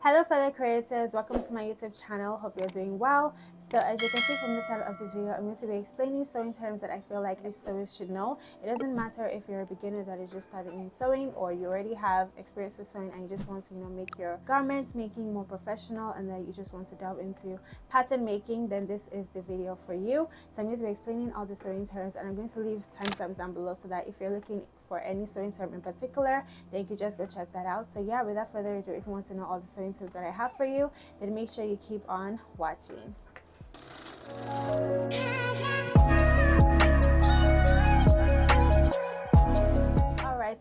Hello fellow creators, welcome to my YouTube channel. Hope you're doing well. So as you can see from the title of this video, I'm going to be explaining sewing terms that I feel like every sewist should know. It doesn't matter if you're a beginner that is just starting in sewing, or you already have experience with sewing and you just want to make your garments making more professional, and that you just want to delve into pattern making, then this is the video for you. So I'm going to be explaining all the sewing terms, and I'm going to leave timestamps down below so that if you're looking for any sewing term in particular, then you can just go check that out. So yeah, without further ado, if you want to know all the sewing terms that I have for you, then make sure you keep on watching.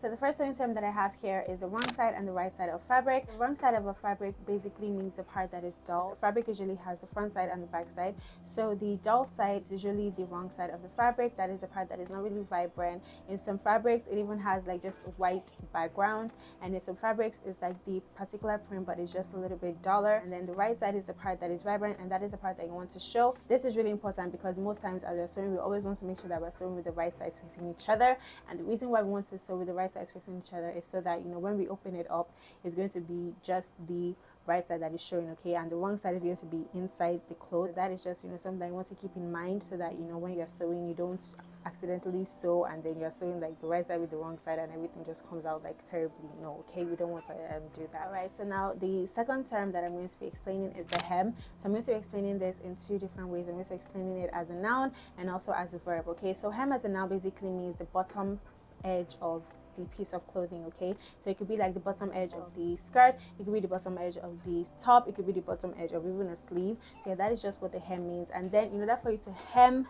So the first sewing term that I have here is the wrong side and the right side of fabric. The wrong side of a fabric basically means the part that is dull. The fabric usually has the front side and the back side. So the dull side is usually the wrong side of the fabric. That is the part that is not really vibrant. In some fabrics, it even has like just a white background, and in some fabrics, it's like the particular print, but it's just a little bit duller. And then the right side is the part that is vibrant, and that is the part that you want to show. This is really important because most times as we're sewing, we always want to make sure that we're sewing with the right sides facing each other. And the reason why we want to sew with the right sides facing each other is so that when we open it up, it's going to be just the right side that is showing, okay, and the wrong side is going to be inside the clothes. That is just something you want to keep in mind, so that when you're sewing, you don't accidentally sew and then you're sewing like the right side with the wrong side and everything just comes out like terribly. No, okay, we don't want to do that. All right, so now the second term that I'm going to be explaining is the hem. So I'm going to be explaining this in two different ways. I'm going to be explaining it as a noun and also as a verb. Okay, so hem as a noun basically means the bottom edge of the piece of clothing. Okay, so it could be like the bottom edge of the skirt, it could be the bottom edge of the top, it could be the bottom edge of even a sleeve. So yeah, that is just what the hem means. And then in order for you to hem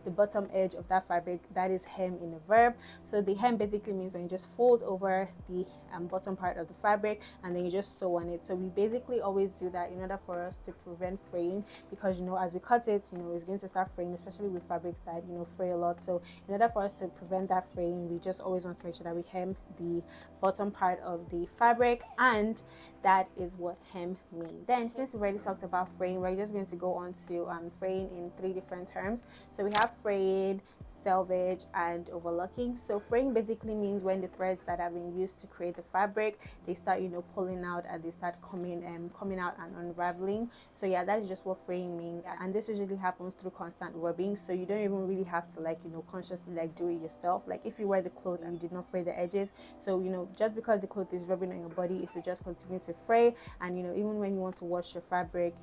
the bottom edge of that fabric, that is hem in a verb. So the hem basically means when you just fold over the bottom part of the fabric and then you just sew on it. So we basically always do that in order for us to prevent fraying, because as we cut it, it's going to start fraying, especially with fabrics that fray a lot. So in order for us to prevent that fraying, we just always want to make sure that we hem the bottom part of the fabric, and that is what hem means. Then since we already talked about fraying, we're just going to go on to fraying in three different terms. So we have fraying, selvage, and overlocking. So fraying basically means when the threads that have been used to create the fabric, they start pulling out and they start coming out and unraveling. So yeah, that is just what fraying means, and this usually happens through constant rubbing. So you don't even really have to consciously do it yourself. Like if you wear the clothes and you did not fray the edges, so just because the cloth is rubbing on your body, it will just continue to fray. And even when you want to wash your fabric,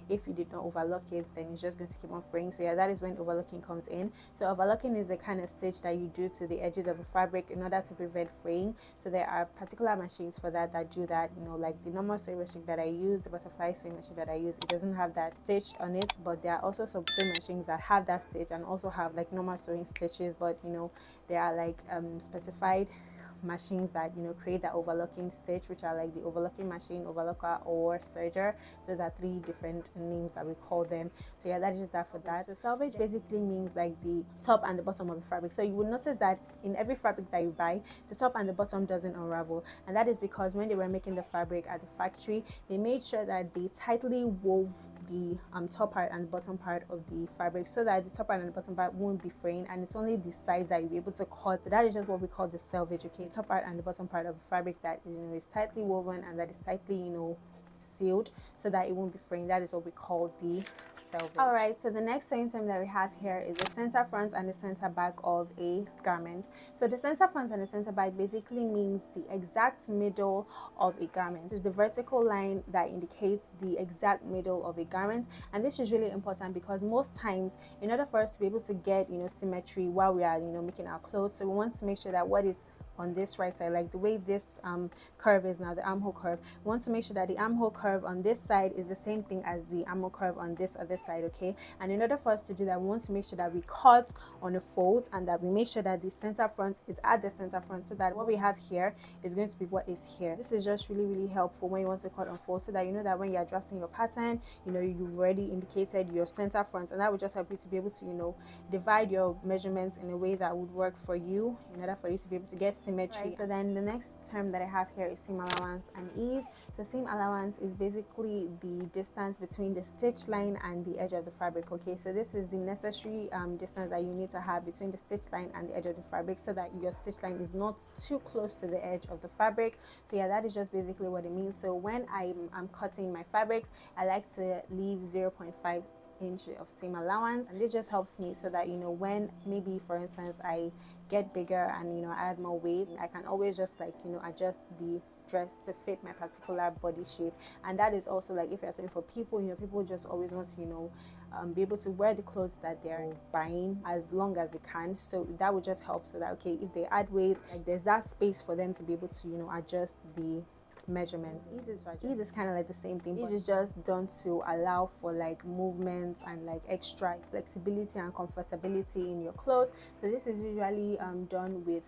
if you did not overlock it, then it's just going to keep on fraying. So yeah, that is when overlocking comes in. So overlocking is the kind of stitch that you do to the edges of the fabric in order to prevent fraying. So there are particular machines for that do that. Like the normal sewing machine that I use, the butterfly sewing machine that I use, it doesn't have that stitch on it, but there are also some sewing machines that have that stitch and also have normal sewing stitches, but they are specified machines that create that overlocking stitch, which are like the overlocking machine, overlocker, or serger. Those are three different names that we call them. So yeah, that is just that for that. So selvage basically means like the top and the bottom of the fabric. So you will notice that in every fabric that you buy, the top and the bottom doesn't unravel, and that is because when they were making the fabric at the factory, they made sure that they tightly wove the top part and the bottom part of the fabric, so that the top part and the bottom part won't be fraying, and it's only the sides that you'll be able to cut. So that is just what we call the selvage. Okay, top part and the bottom part of the fabric that is tightly woven and that is tightly sealed, so that it won't be fraying. That is what we call the selvage. All right, so the next sewing term that we have here is the center front and the center back of a garment. So the center front and the center back basically means the exact middle of a garment. It's the vertical line that indicates the exact middle of a garment, and this is really important because most times, in order for us to be able to get symmetry while we are making our clothes, so we want to make sure that what is on this right side, like the way this curve is now, the armhole curve, we want to make sure that the armhole curve on this side is the same thing as the armhole curve on this other side. Okay, and in order for us to do that, we want to make sure that we cut on a fold and that we make sure that the center front is at the center front, so that what we have here is going to be what is here. This is just really helpful when you want to cut on fold, so that that when you're drafting your pattern, you've already indicated your center front, and that will just help you to be able to divide your measurements in a way that would work for you, in order for you to be able to get symmetry. Right, so then the next term that I have here is seam allowance and ease. So seam allowance is basically the distance between the stitch line and the edge of the fabric. Okay, so this is the necessary distance that you need to have between the stitch line and the edge of the fabric, so that your stitch line is not too close to the edge of the fabric. So yeah, that is just basically what it means. So when I'm cutting my fabrics, I like to leave 0.5 inch of seam allowance, and this just helps me so that, you know, when maybe for instance I get bigger and, you know, I add more weight, I can always just like, you know, adjust the dress to fit my particular body shape. And that is also like if you're sewing for people, you know, people just always want to, you know, be able to wear the clothes that they're buying as long as they can. So that would just help so that, okay, if they add weight, like there's that space for them to be able to, you know, adjust the measurements. Ease is kind of like the same thing. Ease is just done to allow for like movement and like extra flexibility and comfortability in your clothes. So this is usually done with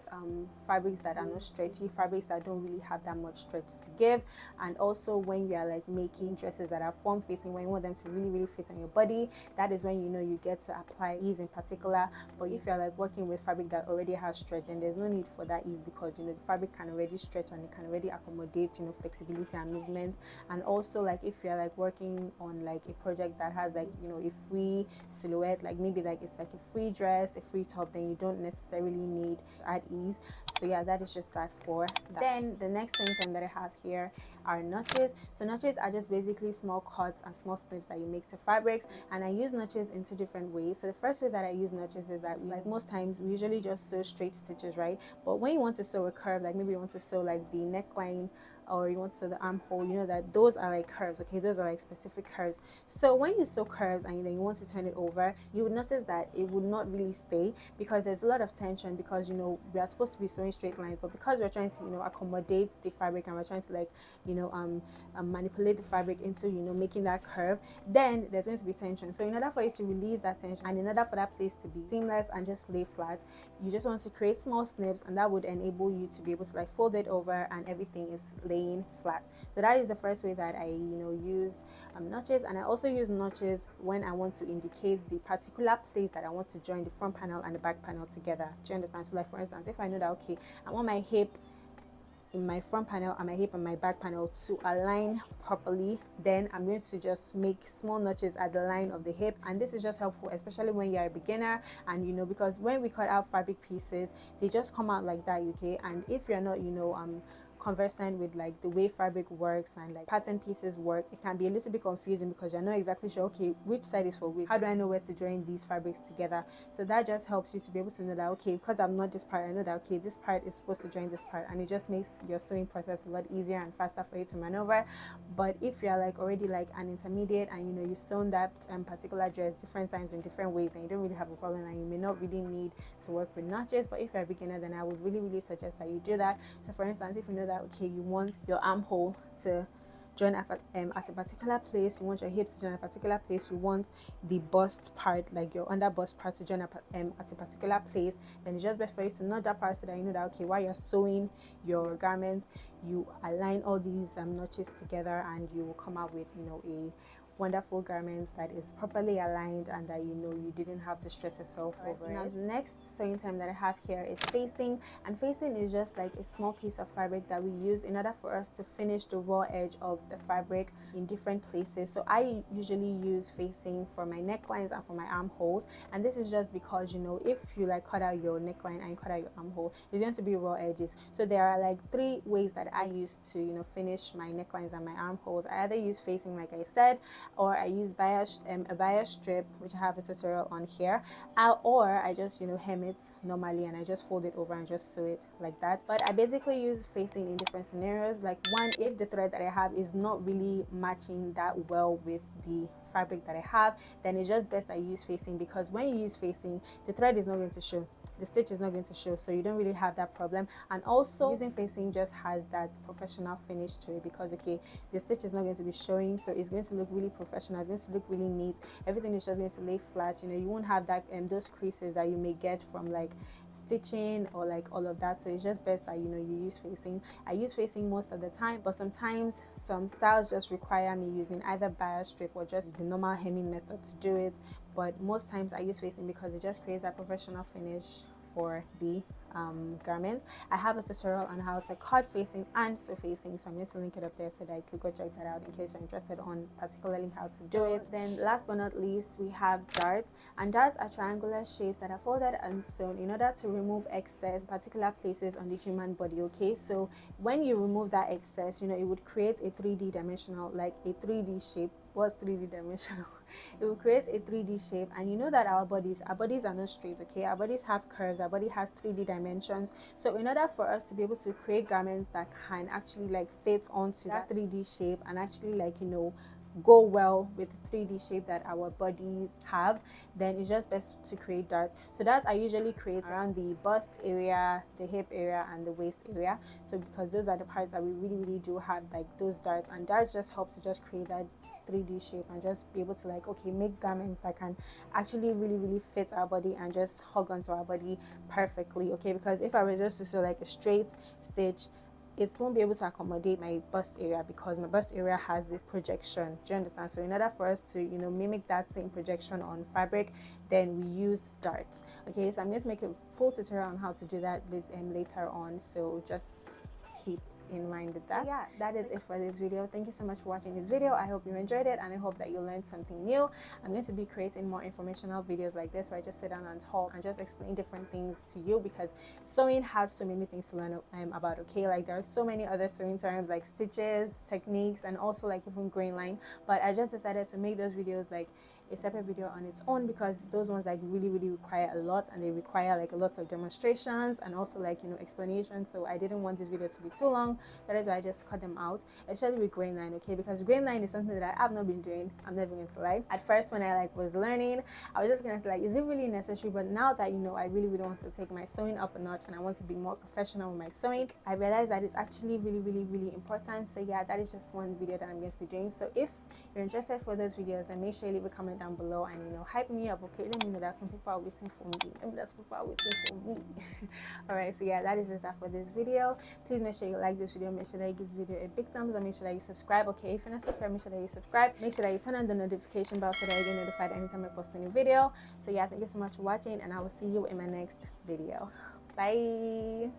fabrics that are not stretchy, fabrics that don't really have that much stretch to give. And also when you are like making dresses that are form fitting, when you want them to really fit on your body, that is when, you know, you get to apply ease in particular. But if you're like working with fabric that already has stretch, then there's no need for that ease, because, you know, the fabric can already stretch and it can already accommodate, you know, flexibility and movement. And also like if you're like working on like a project that has like, you know, a free silhouette, like maybe like it's like a free dress, a free top, then you don't necessarily need to add ease. So yeah, that is just that for that. Then the next thing that I have here are notches. So notches are just basically small cuts and small snips that you make to fabrics, and I use notches in two different ways. So the first way that I use notches is that, like most times we usually just sew straight stitches, right? But when you want to sew a curve, like maybe you want to sew like the neckline, or you want to sew the armhole, you know that those are like curves. Okay, those are like specific curves. So when you sew curves and then you want to turn it over, you would notice that it would not really stay, because there's a lot of tension, because, you know, we are supposed to be sewing straight lines, but because we're trying to, you know, accommodate the fabric and we're trying to like, you know, manipulate the fabric into, you know, making that curve, then there's going to be tension. So in order for you to release that tension, and in order for that place to be seamless and just lay flat, you just want to create small snips, and that would enable you to be able to like fold it over and everything is laying flat. So that is the first way that I, you know, use notches. And I also use notches when I want to indicate the particular place that I want to join the front panel and the back panel together. Do you understand? So like for instance, if I know that, okay, I want my hip in my front panel and my hip and my back panel to align properly, then I'm going to just make small notches at the line of the hip. And this is just helpful, especially when you're a beginner, and, you know, because when we cut out fabric pieces, they just come out like that, okay? And if you're not, you know, conversant with like the way fabric works and like pattern pieces work, it can be a little bit confusing, because you're not exactly sure, okay, which side is for which, how do I know where to join these fabrics together? So that just helps you to be able to know that, okay, because I'm not this part, I know that, okay, this part is supposed to join this part, and it just makes your sewing process a lot easier and faster for you to maneuver. But if you're like already like an intermediate, and, you know, you've sewn that particular dress different times in different ways, and you don't really have a problem, and you may not really need to work with notches, but if you're a beginner, then I would really suggest that you do that. So for instance, if you know that, okay, you want your armhole to join at a particular place, you want your hips to join a particular place, you want the bust part, like your under bust part, to join at a particular place, then it's just best for you to knot that part, so that you know that, okay, while you're sewing your garments, you align all these notches together, and you will come out with, you know, a wonderful garments that is properly aligned, and that, you know, you didn't have to stress yourself over it. Now the next sewing term that I have here is facing, and facing is just like a small piece of fabric that we use in order for us to finish the raw edge of the fabric in different places. So I usually use facing for my necklines and for my armholes, and this is just because, you know, if you like cut out your neckline and you cut out your armhole, it's going to be raw edges. So there are like three ways that I use to, you know, finish my necklines and my armholes. I either use facing, like I said, or I use a bias strip, which I have a tutorial on here, or I just, you know, hem it normally and I just fold it over and just sew it like that. But I basically use facing in different scenarios. Like one, if the thread that I have is not really matching that well with the fabric that I have, then it's just best I use facing, because when you use facing, the thread is not going to show, the stitch is not going to show, so you don't really have that problem. And also using facing just has that professional finish to it, because, okay, the stitch is not going to be showing, so it's going to look really professional, it's going to look really neat, everything is just going to lay flat. You know, you won't have that those creases that you may get from like stitching or like all of that. So it's just best that, you know, you use facing. I use facing most of the time, but sometimes some styles just require me using either bias strip or just the normal hemming method to do it. But most times I use facing because it just creates a professional finish for the garments. I have a tutorial on how to cut facing and sew facing, so I'm going to link it up there so that you could go check that out in case you're interested on particularly how to do it. Then last but not least, we have darts, and darts are triangular shapes that are folded and sewn in order to remove excess particular places on the human body. Okay, so when you remove that excess, you know, it would create a 3D dimensional, like a 3D shape. What's 3D dimensional? It will create a 3D shape, and you know that our bodies are not straight. Okay, our bodies have curves, our body has 3D dimensions. So in order for us to be able to create garments that can actually like fit onto that 3D shape and actually like, you know, go well with the 3D shape that our bodies have, then it's just best to create darts. So darts are usually created around the bust area, the hip area, and the waist area. So because those are the parts that we really do have like those darts, and darts just help to just create that 3D shape and just be able to like, okay, make garments that can actually really fit our body and just hug onto our body perfectly. Okay, because if I were just to sew like a straight stitch, it won't be able to accommodate my bust area because my bust area has this projection. Do you understand? So in order for us to, you know, mimic that same projection on fabric, then we use darts. Okay, so I'm going to make a full tutorial on how to do that later on, so just keep in mind with that. So yeah, that is it for this video. Thank you so much for watching this video. I hope you enjoyed it, and I hope that you learned something new. I'm going to be creating more informational videos like this where I just sit down and talk and just explain different things to you, because sewing has so many things to learn about. Okay, like there are so many other sewing terms like stitches, techniques, and also like even grain line, but I just decided to make those videos like a separate video on its own, because those ones like really require a lot, and they require like a lot of demonstrations and also like, you know, explanations. So I didn't want this video to be too long. That is why I just cut them out, especially with grain line. Okay, because grain line is something that I've not been doing. I'm never going to lie. At first, when I like was learning, I was just gonna say like, is it really necessary? But now that, you know, I really want to take my sewing up a notch and I want to be more professional with my sewing, I realized that it's actually really important. So yeah, that is just one video that I'm going to be doing. So if you're interested for those videos, then make sure you leave a comment down below and, you know, hype me up. Okay, let me know that some people are waiting for me. Let me know that some people are waiting for me. All right, so yeah, that is just that for this video. Please make sure you like this video, make sure that you give the video a big thumbs up, make sure that you subscribe. Okay, if you're not subscribed, make sure that you subscribe, make sure that you turn on the notification bell so that you get notified anytime I post a new video. So yeah, thank you so much for watching, and I will see you in my next video. Bye.